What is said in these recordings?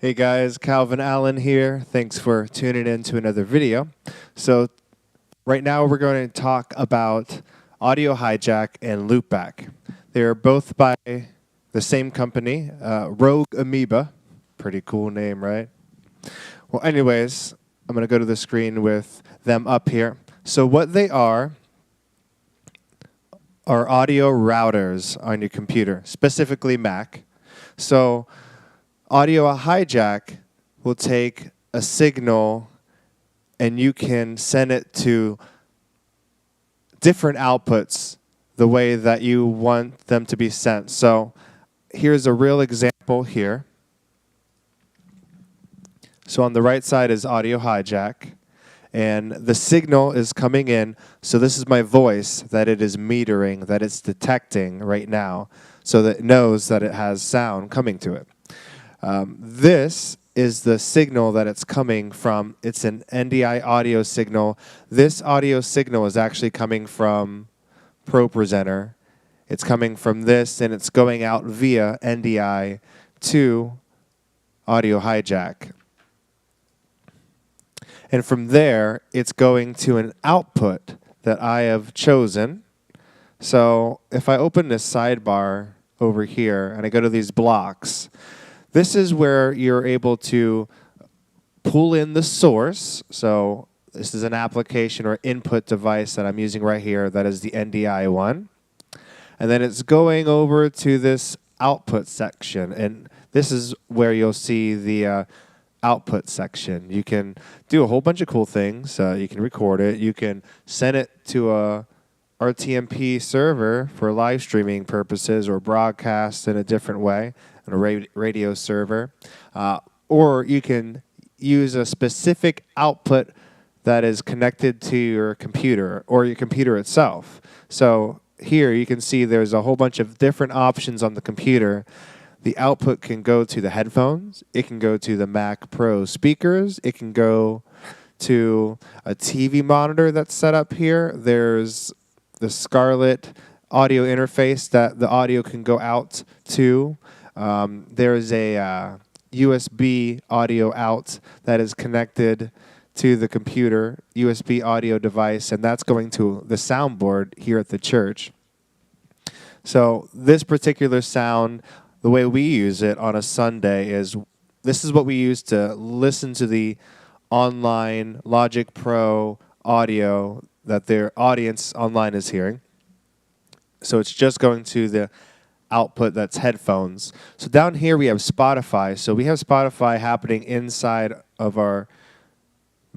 Hey guys, Calvin Allen here. Thanks for tuning in to another video. So right now we're going to talk about Audio Hijack and Loopback. They're both by the same company, Rogue Amoeba. Pretty cool name, right? Well, anyways, I'm going to go to the screen with them up here. So what they are audio routers on your computer, specifically Mac. So Audio Hijack will take a signal and you can send it to different outputs the way that you want them to be sent. So here's a real example here. So on the right side is Audio Hijack, and the signal is coming in. So this is my voice that it is metering, that it's detecting right now, so that it knows that it has sound coming to it. This is the signal that it's coming from. It's an NDI audio signal. This audio signal is actually coming from ProPresenter. It's coming from this, and it's going out via NDI to Audio Hijack. And from there, it's going to an output that I have chosen. So if I open this sidebar over here and I go to these blocks, this is where you're able to pull in the source. So this is an application or input device that I'm using right here. That is the NDI one. And then it's going over to this output section. And this is where you'll see the output section. You can do a whole bunch of cool things. You can record it. You can send it to a RTMP server for live streaming purposes or broadcast in a different way, on a radio server. Or you can use a specific output that is connected to your computer or your computer itself. So here you can see there's a whole bunch of different options on the computer. The output can go to the headphones. It can go to the Mac Pro speakers. It can go to a TV monitor that's set up here. There's the Scarlett audio interface that the audio can go out to. There's a USB audio out that is connected to the computer, USB audio device, and that's going to the soundboard here at the church. So this particular sound, the way we use it on a Sunday is, this is what we use to listen to the online Logic Pro audio that their audience online is hearing. So it's just going to the output that's headphones. So down here we have Spotify. So we have Spotify happening inside of our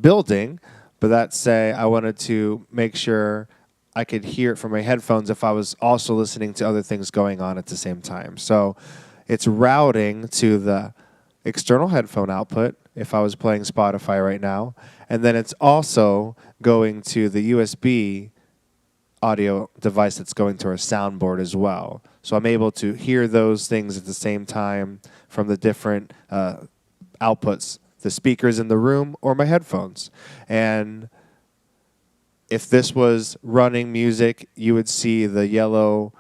building, but let's say I wanted to make sure I could hear it from my headphones if I was also listening to other things going on at the same time. So it's routing to the external headphone output if I was playing Spotify right now, and then it's also going to the USB audio device that's going to our soundboard as well. So I'm able to hear those things at the same time from the different outputs, the speakers in the room or my headphones. And if this was running music, you would see the yellow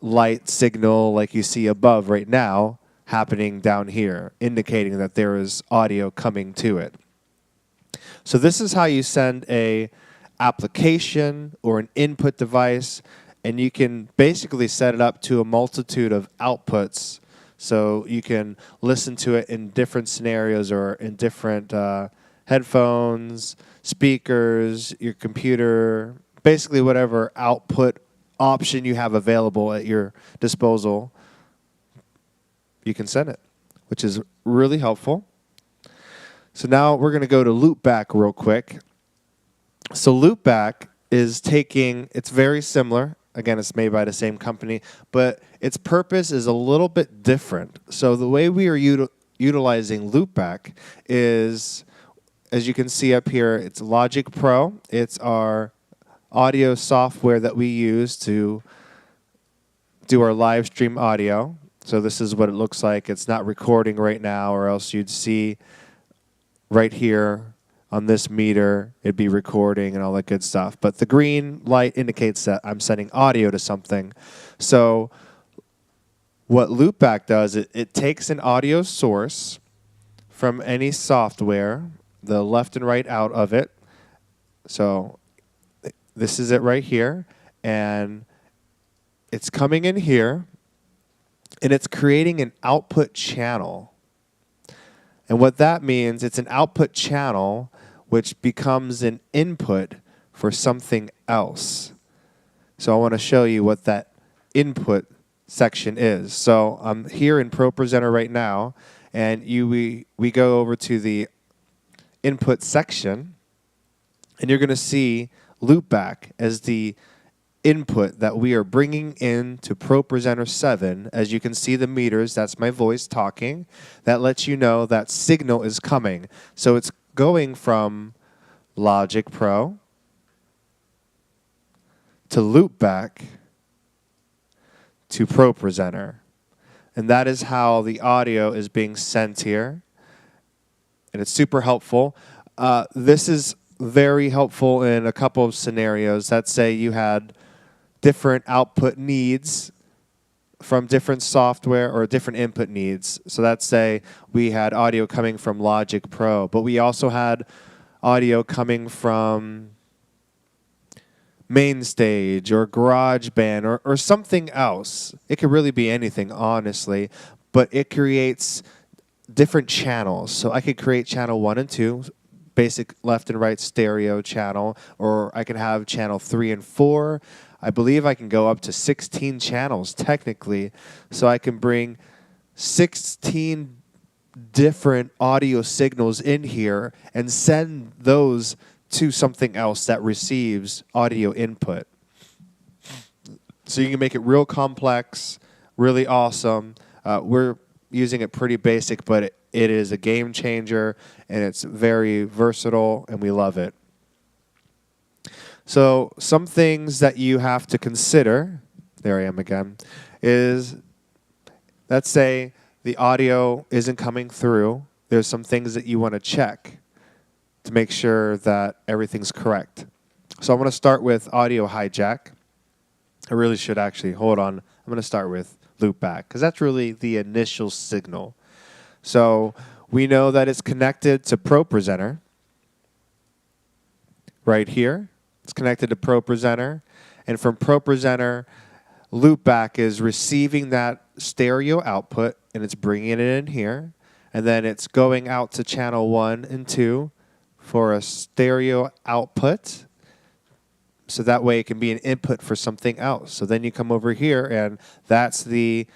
light signal like you see above right now happening down here, indicating that there is audio coming to it. So this is how you send a application or an input device, and you can basically set it up to a multitude of outputs. So you can listen to it in different scenarios or in different headphones, speakers, your computer, basically whatever output option you have available at your disposal, you can send it, which is really helpful. So now we're going to go to Loopback real quick. So Loopback is taking, it's very similar. Again, it's made by the same company, but its purpose is a little bit different. So the way we are utilizing Loopback is, as you can see up here, it's Logic Pro. It's our audio software that we use to do our live stream audio. So this is what it looks like. It's not recording right now, or else you'd see right here on this meter, it'd be recording and all that good stuff. But the green light indicates that I'm sending audio to something. So what Loopback does, it takes an audio source, from any software, the left and right out of it. So this is it right here, and it's coming in here, and it's creating an output channel. And what that means, it's an output channel which becomes an input for something else. So I want to show you what that input section is. So I'm here in ProPresenter right now, and we go over to the input section, and you're going to see Loopback as the input that we are bringing into ProPresenter 7. As you can see the meters, that's my voice talking. That lets you know that signal is coming. So it's going from Logic Pro to Loopback to ProPresenter. And that is how the audio is being sent here. And it's super helpful. This is very helpful in a couple of scenarios. Let's say you had different output needs from different software or different input needs. So let's say we had audio coming from Logic Pro, but we also had audio coming from Mainstage or GarageBand or something else. It could really be anything, honestly, but it creates different channels. So I could create channel 1 and 2, basic left and right stereo channel, or I can have channel 3 and 4. I believe I can go up to 16 channels technically. So I can bring 16 different audio signals in here and send those to something else that receives audio input. So you can make it real complex, really awesome. We're using it pretty basic, but it is a game changer, and it's very versatile, and we love it. So some things that you have to consider, there I am again, is let's say the audio isn't coming through. There's some things that you want to check to make sure that everything's correct. So I want to start with audio hijack. I really should actually, hold on. I'm going to start with Loopback because that's really the initial signal. So we know that it's connected to ProPresenter right here. It's connected to ProPresenter. And from ProPresenter, Loopback is receiving that stereo output, and it's bringing it in here. And then it's going out to channel 1 and 2 for a stereo output. So that way it can be an input for something else. So then you come over here, and that's the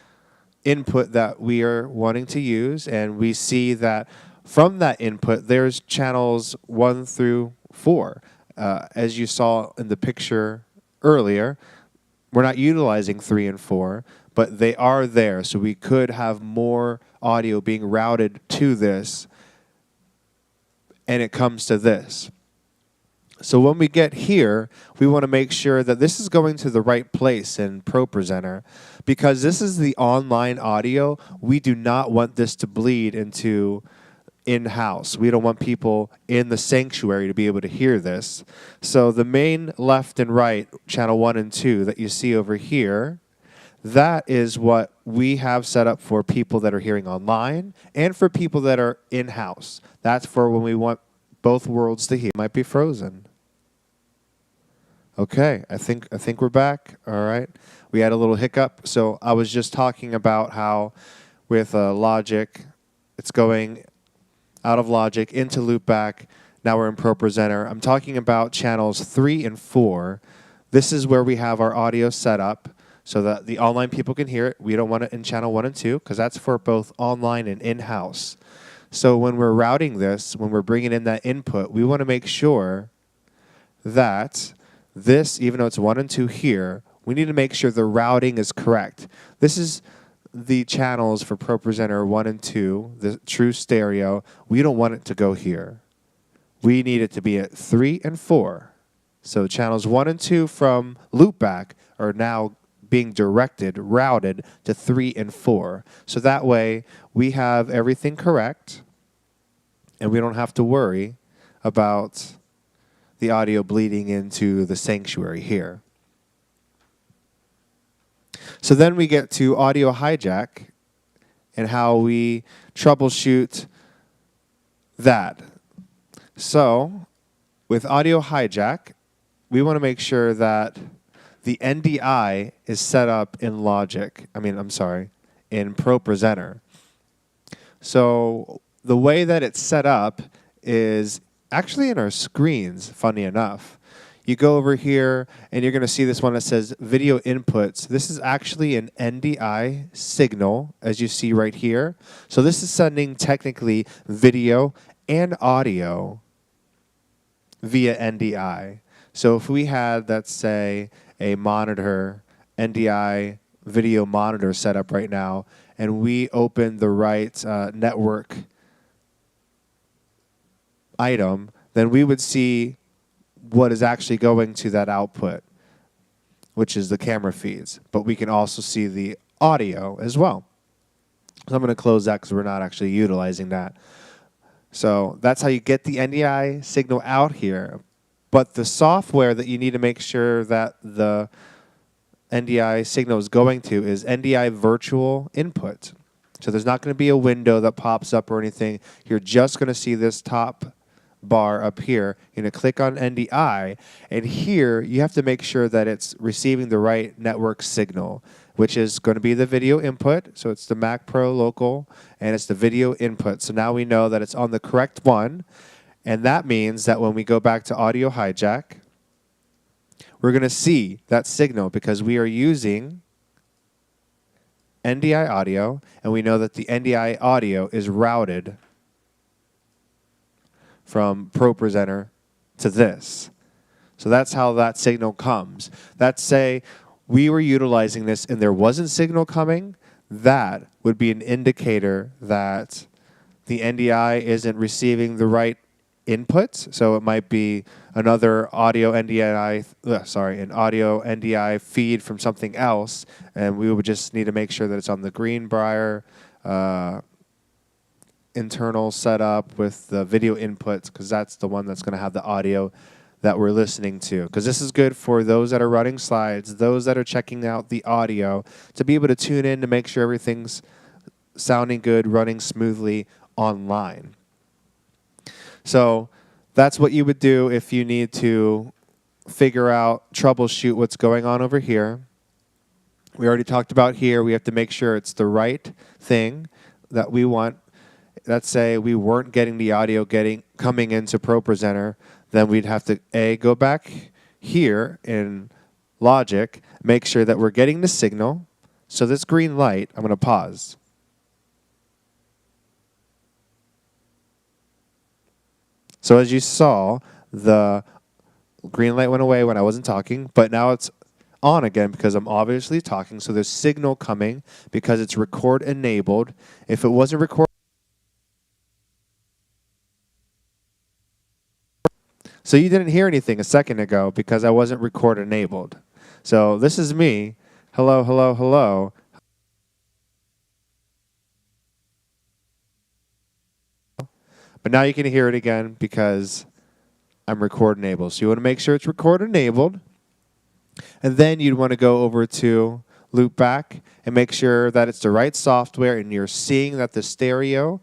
input that we are wanting to use. And we see that from that input, there's channels 1 through 4. As you saw in the picture earlier, we're not utilizing 3 and 4, but they are there. So we could have more audio being routed to this, and it comes to this. So when we get here, we want to make sure that this is going to the right place in ProPresenter, because this is the online audio. We do not want this to bleed into in-house. We don't want people in the sanctuary to be able to hear this. So the main left and right, channel 1 and 2 that you see over here, that is what we have set up for people that are hearing online and for people that are in-house. That's for when we want both worlds to hear. Might be frozen. Okay, I think we're back. All right. We had a little hiccup. So I was just talking about how with Logic, it's going out of Logic into Loopback. Now we're in ProPresenter. I'm talking about channels 3 and 4. This is where we have our audio set up so that the online people can hear it. We don't want it in channel 1 and 2 because that's for both online and in-house. So when we're routing this, when we're bringing in that input, we want to make sure that this, even though it's 1 and 2 here, we need to make sure the routing is correct. This is the channels for ProPresenter 1 and 2, the true stereo. We don't want it to go here. We need it to be at 3 and 4. So channels 1 and 2 from Loopback are now being routed to 3 and 4. So that way we have everything correct, and we don't have to worry about the audio bleeding into the sanctuary here. So then we get to audio hijack and how we troubleshoot that. So with Audio Hijack, we want to make sure that the NDI is set up in in ProPresenter. So the way that it's set up is actually in our screens, funny enough. You go over here and you're going to see this one that says video inputs. This is actually an NDI signal, as you see right here. So this is sending technically video and audio via NDI. So if we had, let's say, a monitor, NDI video monitor set up right now, and we open the right network item, then we would see what is actually going to that output, which is the camera feeds. But we can also see the audio as well. So I'm going to close that because we're not actually utilizing that. So that's how you get the NDI signal out here. But the software that you need to make sure that the NDI signal is going to is NDI virtual input. So there's not going to be a window that pops up or anything. You're just going to see this top bar up here. You're going to click on NDI, and here you have to make sure that it's receiving the right network signal, which is going to be the video input. So it's the Mac Pro local, and it's the video input. So now we know that it's on the correct one, and that means that when we go back to Audio Hijack, we're going to see that signal because we are using NDI audio, and we know that the NDI audio is routed from ProPresenter to this. So that's how that signal comes. Let's say we were utilizing this and there wasn't signal coming. That would be an indicator that the NDI isn't receiving the right inputs. So it might be another audio NDI, an audio NDI feed from something else, and we would just need to make sure that it's on the Greenbrier internal setup with the video inputs, because that's the one that's going to have the audio that we're listening to. Because this is good for those that are running slides, those that are checking out the audio, to be able to tune in to make sure everything's sounding good, running smoothly online. So that's what you would do if you need to figure out, troubleshoot what's going on over here. We already talked about here, we have to make sure it's the right thing that we want. Let's say we weren't getting the audio coming into ProPresenter, then we'd have to go back here in Logic, make sure that we're getting the signal. So this green light, I'm going to pause. So as you saw, the green light went away when I wasn't talking, but now it's on again because I'm obviously talking. So there's signal coming because it's record enabled. If it wasn't record, so you didn't hear anything a second ago because I wasn't record enabled. So this is me. Hello, hello, hello. But now you can hear it again because I'm record enabled. So you want to make sure it's record enabled. And then you'd want to go over to Loopback and make sure that it's the right software and you're seeing that the stereo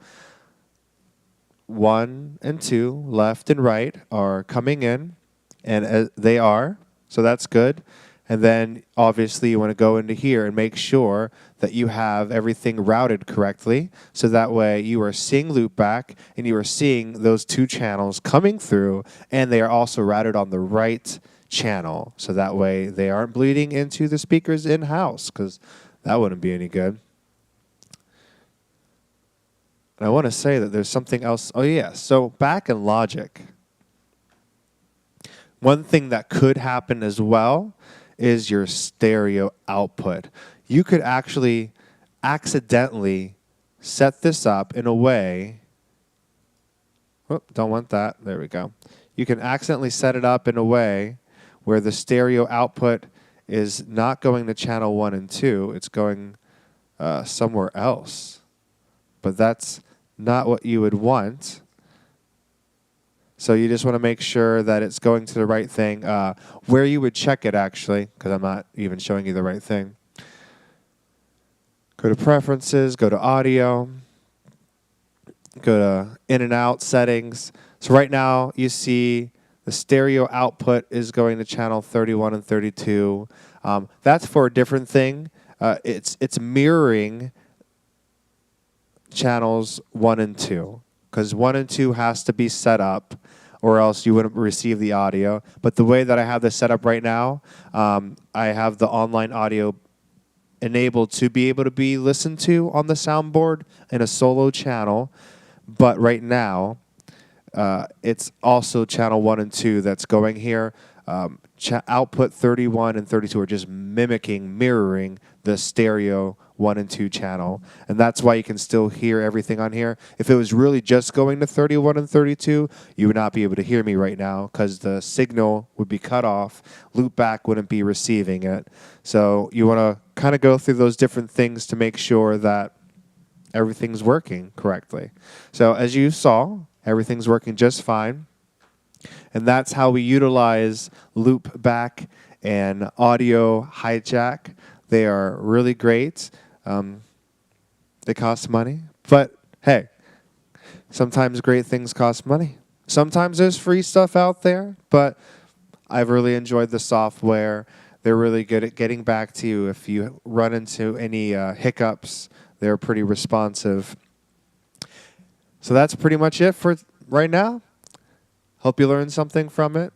1 and 2, left and right, are coming in, and they are, so that's good. And then obviously you want to go into here and make sure that you have everything routed correctly, so that way you are seeing Loopback and you are seeing those 2 channels coming through, and they are also routed on the right channel, so that way they aren't bleeding into the speakers in-house, because that wouldn't be any good. And I want to say that there's something else. Oh, yeah. So back in Logic, one thing that could happen as well is your stereo output. You could actually accidentally set this up in a way. Oh, don't want that. There we go. You can accidentally set it up in a way where the stereo output is not going to channel 1 and 2. It's going somewhere else. But that's not what you would want. So you just want to make sure that it's going to the right thing. Where you would check it, actually, because I'm not even showing you the right thing. Go to Preferences, go to Audio. Go to in and out settings. So right now you see the stereo output is going to channel 31 and 32. That's for a different thing. It's mirroring channels 1 and 2, because 1 and 2 has to be set up or else you wouldn't receive the audio. But the way that I have this set up right now, I have the online audio enabled to be able to be listened to on the soundboard in a solo channel. But right now, it's also channel 1 and 2 that's going here. Output 31 and 32 are just mirroring the stereo 1 and 2 channel. And that's why you can still hear everything on here. If it was really just going to 31 and 32, you would not be able to hear me right now because the signal would be cut off. Loopback wouldn't be receiving it. So you want to kind of go through those different things to make sure that everything's working correctly. So as you saw, everything's working just fine. And that's how we utilize Loopback and Audio Hijack. They are really great. They cost money. But hey, sometimes great things cost money. Sometimes there's free stuff out there, but I've really enjoyed the software. They're really good at getting back to you if you run into any hiccups. They're pretty responsive. So that's pretty much it for right now. Hope you learned something from it.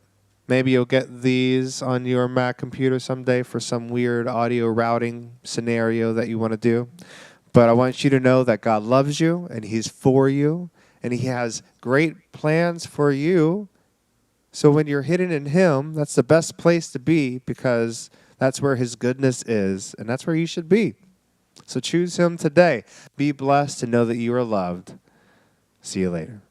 Maybe you'll get these on your Mac computer someday for some weird audio routing scenario that you want to do. But I want you to know that God loves you and He's for you and He has great plans for you. So when you're hidden in Him, that's the best place to be because that's where His goodness is and that's where you should be. So choose Him today. Be blessed and know that you are loved. See you later.